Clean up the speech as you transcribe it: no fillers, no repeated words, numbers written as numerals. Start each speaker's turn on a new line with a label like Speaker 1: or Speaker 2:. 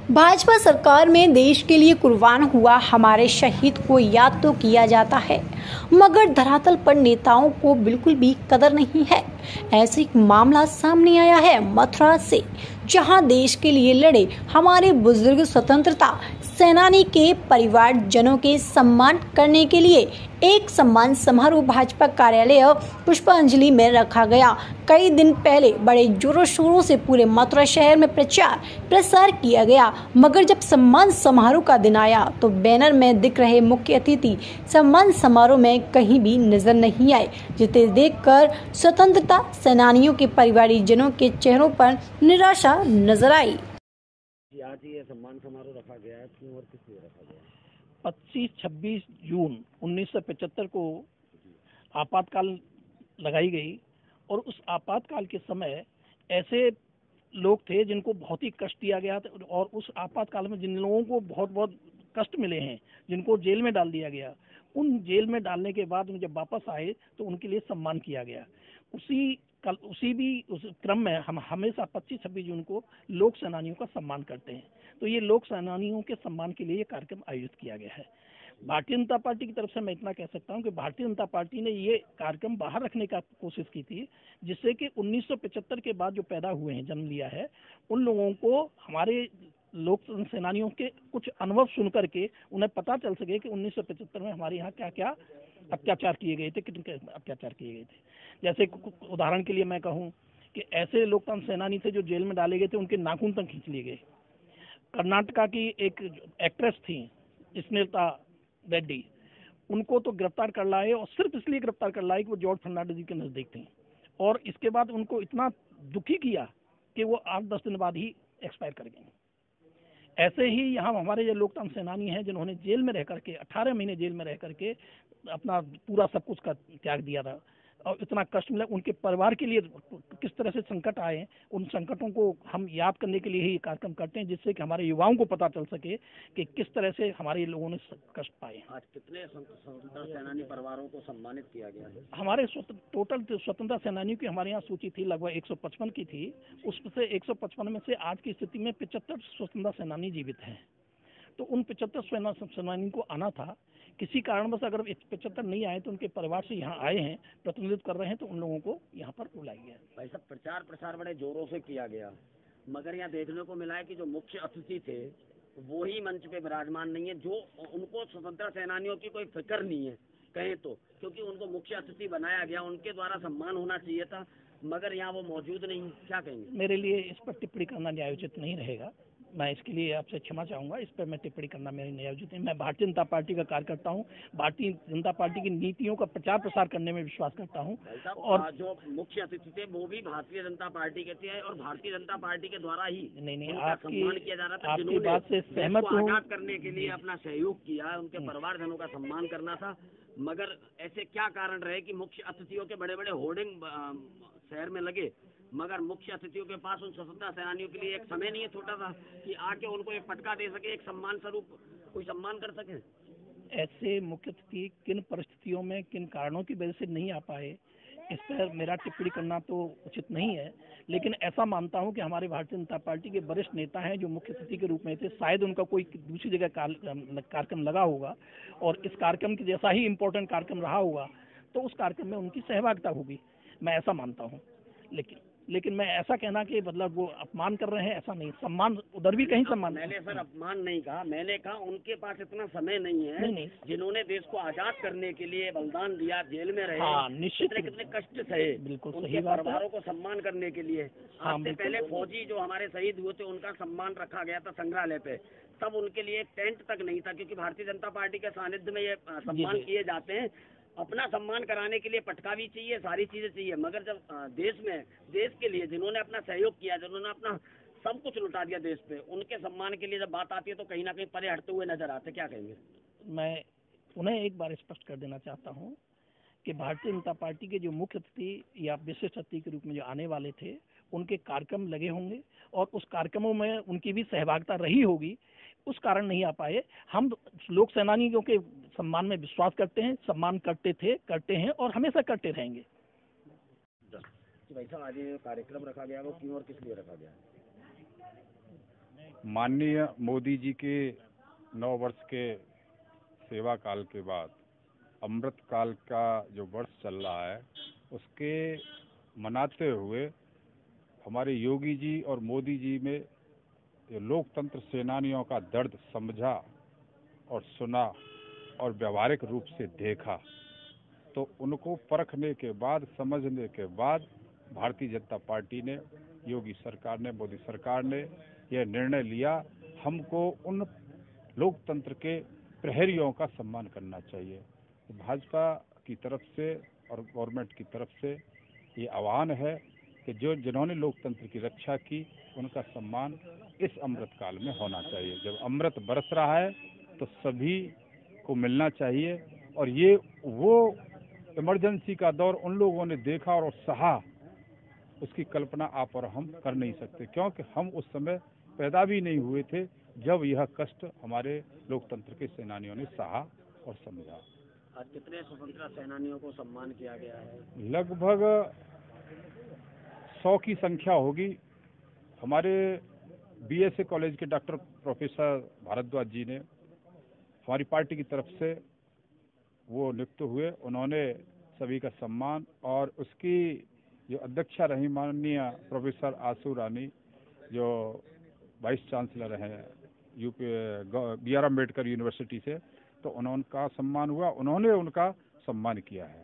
Speaker 1: भाजपा सरकार में देश के लिए कुर्बान हुआ हमारे शहीद को याद तो किया जाता है, मगर धरातल पर नेताओं को बिल्कुल भी कदर नहीं है। ऐसे एक मामला सामने आया है मथुरा से, जहां देश के लिए लड़े हमारे बुजुर्ग स्वतंत्रता सेनानी के परिवारजनों के सम्मान करने के लिए एक सम्मान समारोह भाजपा कार्यालय पुष्पांजलि में रखा गया। कई दिन पहले बड़े जोरों शोरों से पूरे मथुरा शहर में प्रचार प्रसार किया गया, मगर जब सम्मान समारोह का दिन आया तो बैनर में दिख रहे मुख्य अतिथि सम्मान समारोह में कहीं भी नजर नहीं आए, जिसे देखकर स्वतंत्रता सेनानियों के परिवारजनों के चेहरों पर निराशा नजर आई।
Speaker 2: आज ये सम्मान समारोह रखा गया है, क्यों और किस लिए रखा गया है?
Speaker 3: 25-26 जून 1975 को आपातकाल लगाई गई और उस आपातकाल के समय ऐसे लोग थे जिनको बहुत ही कष्ट दिया गया था, और उस आपातकाल में जिन लोगों को बहुत बहुत कष्ट मिले हैं, जिनको जेल में डाल दिया गया, उन जेल में डालने के बाद जब वापस आए तो उनके लिए सम्मान किया गया। उस क्रम में हम हमेशा 25-26 जून को लोक सेनानियों का सम्मान करते हैं। तो ये लोक सेनानियों के सम्मान के लिए ये कार्यक्रम आयोजित किया गया है। भारतीय जनता पार्टी की तरफ से मैं इतना कह सकता हूं कि भारतीय जनता पार्टी ने ये कार्यक्रम बाहर रखने का कोशिश की थी, जिससे कि 1975 के बाद जो पैदा हुए हैं, जन्म लिया है, उन लोगों को हमारे लोक सेनानियों के कुछ अनुभव सुन करके उन्हें पता चल सके कि 1975 में हमारे यहाँ क्या क्या अत्याचार किए गए थे, कितने अत्याचार किए गए थे। जैसे उदाहरण के लिए मैं कहूँ कि ऐसे लोकतंत्र सेनानी थे जो जेल में डाले गए थे, उनके नाखून तक खींच लिए गए। कर्नाटका की एक एक्ट्रेस थी स्नेहलता रेड्डी, उनको तो गिरफ्तार कर लाए, और सिर्फ इसलिए गिरफ्तार कर लाए कि वो जॉर्ज फर्नांडिस जी के नजदीक थी, और इसके बाद उनको इतना दुखी किया कि वो 8-10 दिन बाद ही एक्सपायर कर गई। ऐसे ही यहाँ हमारे जो लोकतंत्र सेनानी हैं जिन्होंने जेल में रह करके 18 महीने जेल में रह करके अपना पूरा सब कुछ का त्याग दिया था, और इतना कष्ट मिला, उनके परिवार के लिए किस तरह से संकट आए, उन संकटों को हम याद करने के लिए ही कार्यक्रम करते हैं, जिससे कि हमारे युवाओं को पता चल सके कि किस तरह से हमारे लोगों ने कष्ट पाए।
Speaker 2: आज कितने स्वतंत्रता सेनानी परिवारों को सम्मानित किया गया है?
Speaker 3: हमारे टोटल स्वतंत्रता सेनानियों की हमारे यहाँ सूची थी लगभग 155 की थी। उससे 155 में से आज की स्थिति में 75 स्वतंत्रता सेनानी जीवित हैं। तो उन 75 सेनानी को आना था, किसी कारणवश अगर 75 नहीं आए तो उनके परिवार से यहाँ आए हैं, प्रतिनिधित्व कर रहे हैं, तो उन लोगों को यहाँ पर बुलाया गया।
Speaker 2: भाई साहब, प्रचार प्रसार बड़े जोरों से किया गया, मगर यहाँ देखने को मिला है कि जो मुख्य अतिथि थे वो ही मंच पे विराजमान नहीं है, जो उनको स्वतंत्रता सेनानियों की कोई फिक्र नहीं है कहें तो, क्योंकि उनको मुख्य अतिथि बनाया गया, उनके द्वारा सम्मान होना चाहिए था, मगर यहाँ वो मौजूद नहीं। क्या कहेंगे?
Speaker 3: मेरे लिए इस पर टिप्पणी करना न्यायोचित नहीं रहेगा, मैं इसके लिए आपसे क्षमा चाहूंगा। इस पर मैं टिप्पणी करना मेरी न्यायोचित नहीं। मैं भारतीय जनता पार्टी का कार्यकर्ता हूं, भारतीय जनता पार्टी की नीतियों का प्रचार प्रसार करने में विश्वास करता हूं,
Speaker 2: और जो मुख्य अतिथि थे वो भी भारतीय जनता पार्टी के थे, और भारतीय जनता पार्टी के द्वारा ही सम्मान किया जा रहा था।
Speaker 3: आपकी बात से सहमत हूं।
Speaker 2: आजाद करने के लिए अपना सहयोग किया, उनके परिवारजनों का सम्मान करना था, मगर ऐसे क्या कारण रहे कि मुख्य अतिथियों के बड़े बड़े होर्डिंग शहर में लगे, मगर मुख्य अतिथियों के पास उन स्वतंत्रता सेनानियों के लिए एक समय नहीं है छोटा सा कि आके उनको एक पटका दे सके, एक सम्मान स्वरूप कोई सम्मान कर सके?
Speaker 3: ऐसे मुख्य अतिथि किन परिस्थितियों में, किन कारणों की वजह से नहीं आ पाए, इस पर मेरा टिप्पणी करना तो उचित नहीं है, लेकिन ऐसा मानता हूं कि हमारे भारतीय जनता पार्टी के वरिष्ठ नेता हैं जो मुख्य अतिथि के रूप में थे, शायद उनका कोई दूसरी जगह कार्यक्रम लगा होगा, और इस कार्यक्रम के जैसा ही इम्पोर्टेंट कार्यक्रम रहा होगा, तो उस कार्यक्रम में उनकी सहभागिता होगी, मैं ऐसा मानता हूँ। लेकिन मैं ऐसा कहना कि मतलब वो अपमान कर रहे हैं, ऐसा नहीं। सम्मान उधर भी कहीं सम्मान।
Speaker 2: मैंने सर अपमान नहीं कहा, मैंने कहा उनके पास इतना समय नहीं है।
Speaker 3: नहीं।
Speaker 2: जिन्होंने देश को आजाद करने के लिए बलिदान दिया, जेल में रहे,
Speaker 3: हाँ, निश्चित
Speaker 2: कितने कष्ट सहे,
Speaker 3: बिल्कुल
Speaker 2: उनके परिवारों को सम्मान करने के लिए। आज से पहले फौजी जो हमारे शहीद हुए थे उनका सम्मान रखा गया था संग्रहालय पे, तब उनके लिए टेंट तक नहीं था, क्योंकि भारतीय जनता पार्टी के सानिध्य में ये सम्मान किए जाते हैं। अपना सम्मान कराने के लिए पटका भी चाहिए, सारी चीजें चाहिए, मगर जब देश के लिए जिन्होंने अपना सहयोग किया, जिन्होंने अपना सब कुछ लुटा दिया देश पे, उनके सम्मान के लिए जब बात आती है तो कहीं ना कहीं परे हटते हुए नजर आते। क्या कहेंगे?
Speaker 3: मैं उन्हें एक बार स्पष्ट कर देना चाहता हूँ कि भारतीय जनता पार्टी के जो मुख्य अतिथि या विशिष्ट अतिथि के रूप में जो आने वाले थे, उनके कार्यक्रम लगे होंगे, और उस कार्यक्रमों में उनकी भी सहभागिता रही होगी, उस कारण नहीं आ पाए। हम लोक सेनानियों के सम्मान में विश्वास करते हैं, सम्मान करते थे, करते हैं, और हमेशा करते रहेंगे।
Speaker 2: भाई साहब, आज ये कार्यक्रम रखा गया वो क्यों और किस लिए रखा गया?
Speaker 4: माननीय मोदी जी के 9 वर्ष के सेवा काल के बाद अमृत काल का जो वर्ष चल रहा है उसके मनाते हुए हमारे योगी जी और मोदी जी में ये लोकतंत्र सेनानियों का दर्द समझा और सुना और व्यवहारिक रूप से देखा, तो उनको परखने के बाद, समझने के बाद भारतीय जनता पार्टी ने, योगी सरकार ने, मोदी सरकार ने यह निर्णय लिया, हमको उन लोकतंत्र के प्रहरियों का सम्मान करना चाहिए। तो भाजपा की तरफ से और गवर्नमेंट की तरफ से ये आह्वान है कि जिन्होंने लोकतंत्र की रक्षा की उनका सम्मान इस अमृत काल में होना चाहिए। जब अमृत बरस रहा है तो सभी को मिलना चाहिए, और ये वो इमरजेंसी का दौर उन लोगों ने देखा और सहा, उसकी कल्पना आप और हम कर नहीं सकते, क्योंकि हम उस समय पैदा भी नहीं हुए थे जब यह कष्ट हमारे लोकतंत्र के सेनानियों ने सहा और समझा।
Speaker 2: आज कितने स्वतंत्रता सेनानियों को सम्मान किया गया है?
Speaker 4: लगभग 100 की संख्या होगी। हमारे बीएसए कॉलेज के डॉक्टर प्रोफेसर भारद्वाज जी ने हमारी पार्टी की तरफ से वो नियुक्त हुए, उन्होंने सभी का सम्मान, और उसकी जो अध्यक्षा रही माननीय प्रोफेसर आशू रानी, जो वाइस चांसलर हैं यूपी BR अम्बेडकर यूनिवर्सिटी से, तो उनका सम्मान हुआ, उन्होंने उनका सम्मान किया है।